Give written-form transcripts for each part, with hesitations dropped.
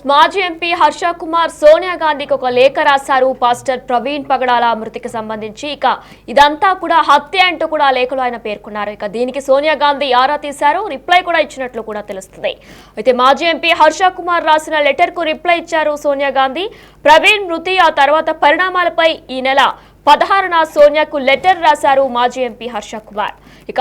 మాజీ ఎంపీ హర్ష కుమార్ సోనియా గాంధీకి ఒక లేఖ రాశారు. పాస్టర్ ప్రవీణ్ పగడాల మృతికి సంబంధించి ఇదంతా కూడా హత్య అంటూ కూడా లేఖలో ఆయన పేర్కొన్నారు. దీనికి సోనియా గాంధీ ఆరా తీశారు, రిప్లై కూడా ఇచ్చినట్లు కూడా తెలుస్తుంది. అయితే మాజీ ఎంపీ హర్ష కుమార్ రాసిన లెటర్ కు రిప్లై ఇచ్చారు సోనియా గాంధీ. ప్రవీణ్ మృతి ఆ తర్వాత పరిణామాలపై ఈ నెల 16న సోనియాకు లెటర్ రాశారు మాజీ ఎంపీ హర్ష కుమార్.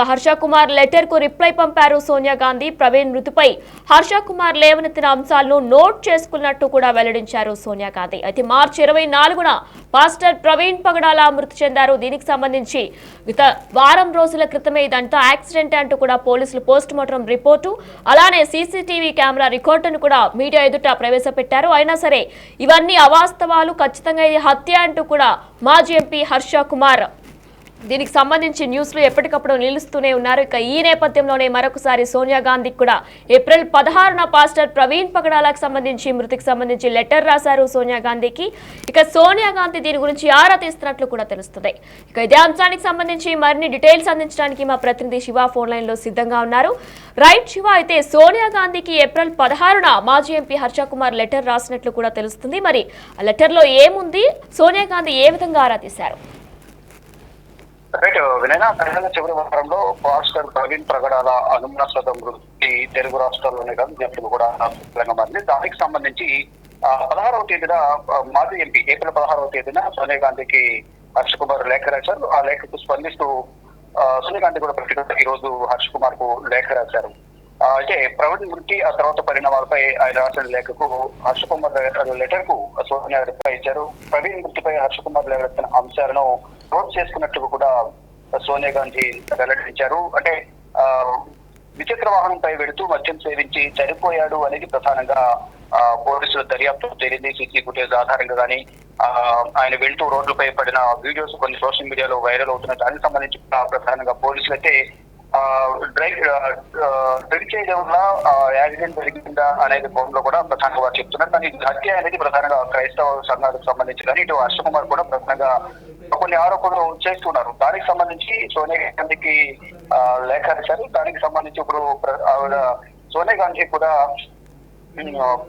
హర్ష కుమార్ లెటర్ కు రిప్లై పంపారు సోనియా గాంధీ. ప్రవీణ్ మృతిపై హర్ష కుమార్ లేవనెత్తిన అంశాలను నోట్ చేసుకున్నట్టు కూడా వెల్లడించారు సోనియా గాంధీ. అయితే మార్చి 24న పాస్టర్ ప్రవీణ్ పగడాల మృతి చెందారు. దీనికి సంబంధించి గత వారం రోజుల క్రితమే ఇదంతా యాక్సిడెంట్ అంటూ కూడా పోలీసులు పోస్ట్ మార్టం రిపోర్టు అలానే సీసీటీవీ కెమెరా రికార్డును కూడా మీడియా ఎదుట ప్రవేశపెట్టారు. అయినా సరే ఇవన్నీ అవాస్తవాలు, ఖచ్చితంగా ఇది హత్య అంటూ కూడా మాజీ ఎంపీ హర్ష కుమార్ దీనికి సంబంధించి న్యూస్లు ఎప్పటికప్పుడు నిలుస్తూనే ఉన్నారు. ఈ నేపథ్యంలోనే మరొకసారి సోనియా గాంధీకి కూడా ఏప్రిల్ 16న పాస్టర్ ప్రవీణ్ పగడాలకు సంబంధించి మృతికి సంబంధించి లెటర్ రాశారు సోనియా గాంధీకి. సోనియా గాంధీ దీని గురించి ఆరా తీస్తున్నట్లు కూడా తెలుస్తుంది. ఇదే అంశానికి సంబంధించి మరిన్ని డీటెయిల్స్ అందించడానికి మా ప్రతినిధి శివ ఫోన్ లైన్ లో సిద్ధంగా ఉన్నారు. రైట్ శివ, అయితే సోనియా గాంధీకి ఏప్రిల్ 16న మాజీ ఎంపీ హర్ష కుమార్ లెటర్ రాసినట్లు కూడా తెలుస్తుంది. మరి ఆ లెటర్ లో ఏముంది, సోనియా గాంధీ ఏ విధంగా ఆరా తీశారు? రైట్ వినయన, తెలంగాణ చివరి వారంలో పాస్టర్ ప్రవీణ్ ప్రగడాల అనుమానాస్పద మృతి తెలుగు రాష్ట్రాల్లోనే కాదు జ్ఞప్తులు కూడా మారింది. దానికి సంబంధించి 16వ తేదీన మాజీ ఎంపీ ఏప్రిల్ 16వ తేదీన సోనియా గాంధీకి హర్ష కుమార్ లేఖ రాశారు. ఆ లేఖకు స్పందిస్తూ సోనియా గాంధీ కూడా ప్రతిగా ఈ రోజు హర్ష కుమార్ కు లేఖ రాశారు. అయితే ప్రవీణ్ మృతి ఆ తర్వాత పరిణామాలపై ఆయన రాసిన లేఖకు హర్ష కుమార్ లెటర్ కు సోనియా రిప్లై ఇచ్చారు. ప్రవీణ్ మృతిపై హర్ష కుమార్ లేవనెత్తిన అంశాలను నోట్ చేసుకున్నట్లు కూడా సోనియా గాంధీ వెల్లడించారు. అంటే ద్విచక్ర వాహనంపై వెళుతూ మద్యం సేవించి చనిపోయాడు అనేది ప్రధానంగా పోలీసుల దర్యాప్తు తేలింది. సీసీ ఫుటేజ్ ఆధారంగా కానీ ఆయన వెళ్తూ రోడ్లపై పడిన వీడియోస్ కొన్ని సోషల్ మీడియాలో వైరల్ అవుతున్నాయి. దానికి సంబంధించి ప్రధానంగా పోలీసులు అయితే డ్రింక్ చేయడం వల్ల యాక్సిడెంట్ జరిగిందా అనేది కోణంలో కూడా ప్రధానంగా వారు చెప్తున్నారు. కానీ హత్య అనేది ప్రధానంగా క్రైస్తవ సంఘాలకు సంబంధించి కానీ ఇటు హర్ష కుమార్ కూడా ప్రధానంగా కొన్ని ఆరోపణలు చేస్తున్నారు. దానికి సంబంధించి సోనియా గాంధీకి లేఖ రాశారు. దానికి సంబంధించి ఇప్పుడు ఆవిడ సోనియా గాంధీ కూడా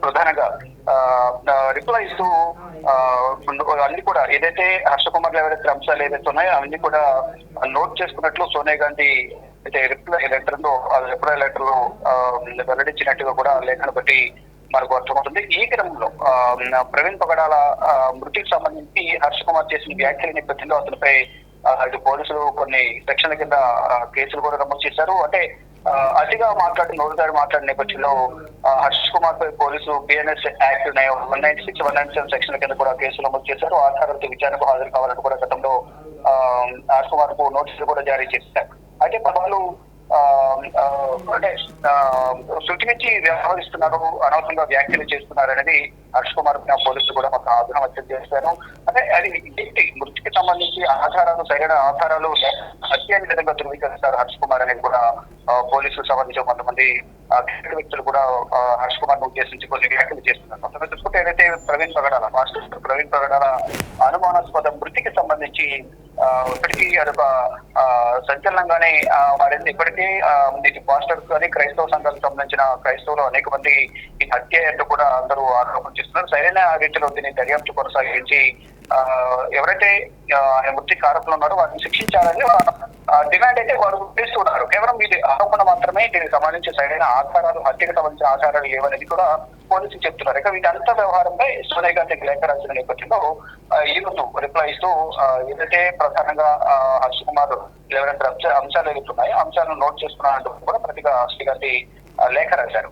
ప్రధానంగా రిప్లై ఇస్తూ అన్ని కూడా ఏదైతే హర్ష కుమార్ ఎవరైతే అంశాలు ఏదైతే ఉన్నాయో అవన్నీ కూడా నోట్ చేసుకున్నట్లు సోనియా గాంధీ అయితే రిప్లై లెటర్ లో వెల్లడించినట్టుగా కూడా లేఖను బట్టి మనకు అర్థమవుతుంది. ఈ క్రమంలో ప్రవీణ్ పగడాల మృతికి సంబంధించి హర్ష కుమార్ చేసిన వ్యాఖ్యల నేపథ్యంలో అతనిపై ఇటు పోలీసులు కొన్ని సెక్షన్ల కింద కేసులు కూడా నమోదు చేశారు. అంటే అతిగా నోరుదారి మాట్లాడిన నేపథ్యంలో హర్ష కుమార్ పై పోలీసు బిఎన్ఎస్ యాక్ట్ 196, 197 సెక్షన్ల కింద కూడా కేసులు నమోదు చేశారు. ఆధారాలతో విచారణకు హాజరు కావాలని కూడా గతంలో హర్ష కుమార్ కు నోటీసులు కూడా జారీ చేశారు. అయితే పదవులు అంటే శృతి నుంచి వ్యవహరిస్తున్నారు, అనవసరంగా వ్యాఖ్యలు చేస్తున్నారు అనేది హర్ష కుమార్ పోలీసులు కూడా మాకు ఆగ్రహం వ్యక్తం చేశారు. అంటే అది మృతికి సంబంధించి ఆధారాలు సరైన ఆధారాలు హత్య అనే విధంగా ధృవీకరిస్తారు హర్ష కుమార్ అనేది కూడా పోలీసులకు సంబంధించిన కొంతమంది వ్యక్తులు కూడా హర్ష కుమార్ ఉద్దేశించి కొన్ని వ్యాఖ్యలు చేస్తున్నారు. కొంతమంది చూసుకుంటే ఏదైతే ప్రవీణ్ పగడాల అనుమానాస్పద మృతికి సంబంధించి ఇప్పటికీ అదొక సంచలనంగానే మారింది. ఇప్పటికీ పాస్టర్ కానీ క్రైస్తవ సంఘాలకు సంబంధించిన క్రైస్తవులు అనేక మంది ఈ హత్య అంటూ కూడా అందరూ ఆరోపణ చేస్తున్నారు. సరైన రీతిలో దీన్ని దర్యాప్తు కొనసాగించి ఎవరైతే మృతి కారకులు ఉన్నారో వారిని శిక్షించాలని డిమాండ్ అయితే వారు చేస్తున్నారు. కేవలం ఇది ఆరోపణ మాత్రమే, దీనికి సంబంధించి సరైన ఆధారాలు, హత్యకు సంబంధించిన ఆధారాలు లేవనేది కూడా పోలీసులు చెప్తున్నారు. ఇక వీటంతా వ్యవహారంపై సోనియా గాంధీకి లేఖ రాసిన నేపథ్యంలో ఈ రోజు రిప్లై ఇస్తూ ఏదైతే ప్రధానంగా హర్ష కుమార్ ఎవరైతే అంశాలు ఎదుగుతున్నాయో అంశాలను నోట్ చేసుకున్నారంటూ కూడా ప్రతిగా శ్రీ గాంధీ లేఖ రాశారు.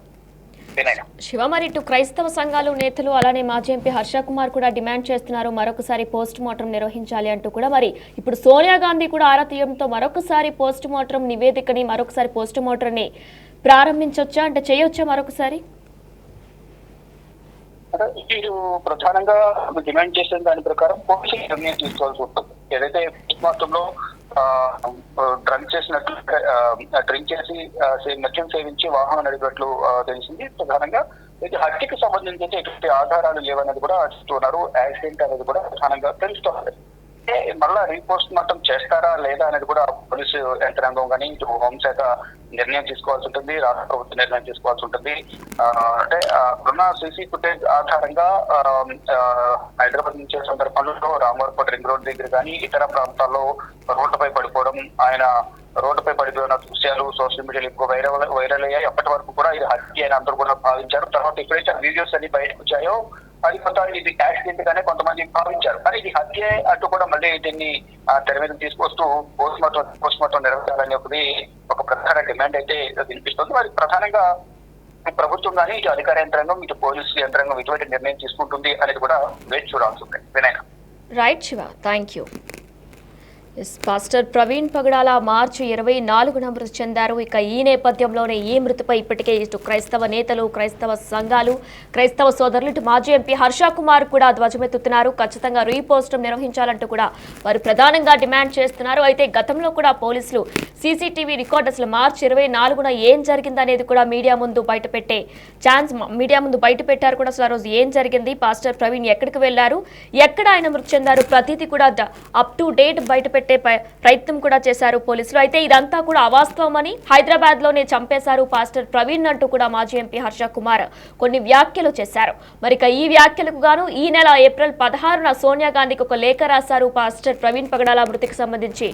శివ, మరి ఇటు క్రైస్తవ సంఘాలు నేతలు అలానే మాజీ ఎంపీ హర్ష కుమార్ కూడా డిమాండ్ చేస్తున్నారు మరొకసారి పోస్ట్ మార్టం నిర్వహించాలి అంటూ కూడా. మరి ఇప్పుడు సోనియా గాంధీ కూడా ఆరా తీయడంతో మరొకసారి పోస్ట్ మార్టం నివేదికని మరొకసారి పోస్ట్ మార్టం ని ప్రారంభించొచ్చా, అంటే చేయొచ్చా మరొకసారి? వీరు ప్రధానంగా డిమాండ్ చేసిన దాని ప్రకారం పోలీసులు నిర్ణయం తీసుకోవాల్సి ఉంటుంది. ఏదైతే పోస్ట్ మార్టంలో డ్రింక్ చేసి మద్యం సేవించి వాహనం నడిపినట్లు తెలిసింది. ప్రధానంగా ఇది హత్యకు సంబంధించి ఎటువంటి ఆధారాలు లేవనేది కూడా చెప్తున్నారు. యాక్సిడెంట్ అనేది కూడా ప్రధానంగా తెలుస్తోంది. మళ్ళా రీపోస్ట్ మార్టం చేస్తారా లేదా అనేది కూడా పోలీసు యంత్రాంగం కానీ ఇటు హోంశాఖ నిర్ణయం తీసుకోవాల్సి ఉంటుంది, రాష్ట్ర ప్రభుత్వం నిర్ణయం తీసుకోవాల్సి ఉంటుంది. అంటే ఉన్న సీసీ ఫుటేజ్ ఆధారంగా హైదరాబాద్ నుంచి సందర్భంలో రామవరపేట రింగ్ రోడ్ దగ్గర కానీ ఇతర ప్రాంతాల్లో రోడ్డుపై పడిపోవడం, ఆయన రోడ్డుపై పడిపోయిన దృశ్యాలు సోషల్ మీడియాలో ఎక్కువ వైరల్ అయ్యాయి. అప్పటి వరకు కూడా ఇది హత్య అని అందరూ కూడా భావించారు. తర్వాత ఎప్పుడైతే వీడియోస్ అన్ని బయటకు వచ్చాయో అది కొంత ఇది యాక్సిడెంట్ గానే కొంతమంది భావించారు. కానీ ఇది హత్య అంటూ కూడా మళ్ళీ దీన్ని తెర మీద తీసుకొస్తూ పోస్ట్ మార్టం నిర్వహించాలని ఒక ప్రధాన డిమాండ్ అయితే వినిపిస్తుంది. మరి ప్రధానంగా ప్రభుత్వం కానీ ఇటు అధికార యంత్రాంగం ఇటు పోలీసు యంత్రాంగం ఇటువంటి నిర్ణయం తీసుకుంటుంది అనేది కూడా వేచి చూడాల్సి ఉంది. Vinayaka. Right Shiva, thank you. Pastor Praveen Pagadala మార్చి 24న మృతి చెందారు. ఇక ఈ నేపథ్యంలోనే ఈ మృతిపై ఇప్పటికే ఇటు క్రైస్తవ నేతలు, క్రైస్తవ సంఘాలు, క్రైస్తవ సోదరులు, ఇటు మాజీ ఎంపీ హర్ష కుమార్ కూడా ధ్వజమెత్తుతున్నారు. ఖచ్చితంగా రీపోస్టం నిర్వహించాలంటూ కూడా వారు ప్రధానంగా డిమాండ్ చేస్తున్నారు. అయితే గతంలో కూడా పోలీసులు సీసీటీవీ రికార్డ్ అసలు మార్చి 24న ఏం జరిగిందనేది కూడా మీడియా ముందు బయట పెట్టారు కూడా. అసలు ఆ రోజు ఏం జరిగింది, పాస్టర్ ప్రవీణ్ ఎక్కడికి వెళ్లారు, ఎక్కడ ఆయన మృతి చెందారు, ప్రతిదీ కూడా అప్ టు డేట్ బయట పెట్టే ప్రయత్నం కూడా చేశారు పోలీసులు. అయితే ఇదంతా కూడా అవాస్తవమని, హైదరాబాద్ లోనే చంపేశారు పాస్టర్ ప్రవీణ్ అంటూ కూడా మాజీ ఎంపీ హర్ష కుమార్ కొన్ని వ్యాఖ్యలు చేశారు. మరి ఈ వ్యాఖ్యలకు గాను ఈ నెల ఏప్రిల్ 16న సోనియా గాంధీకి ఒక లేఖ రాశారు. పాస్టర్ ప్రవీణ్ పగడాల మృతికి సంబంధించి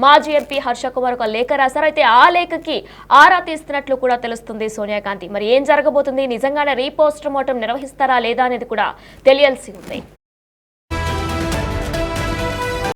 మాజీ ఎంపీ హర్ష కుమార్ ఒక లేఖ రాశారు. అయితే ఆ లేఖకి ఆరా తీస్తున్నట్లు కూడా తెలుస్తుంది సోనియా గాంధీ. మరి ఏం జరగబోతుంది, నిజంగానే రీపోస్ట్ మార్టం నిర్వహిస్తారా లేదా అనేది కూడా తెలియాల్సి ఉంది.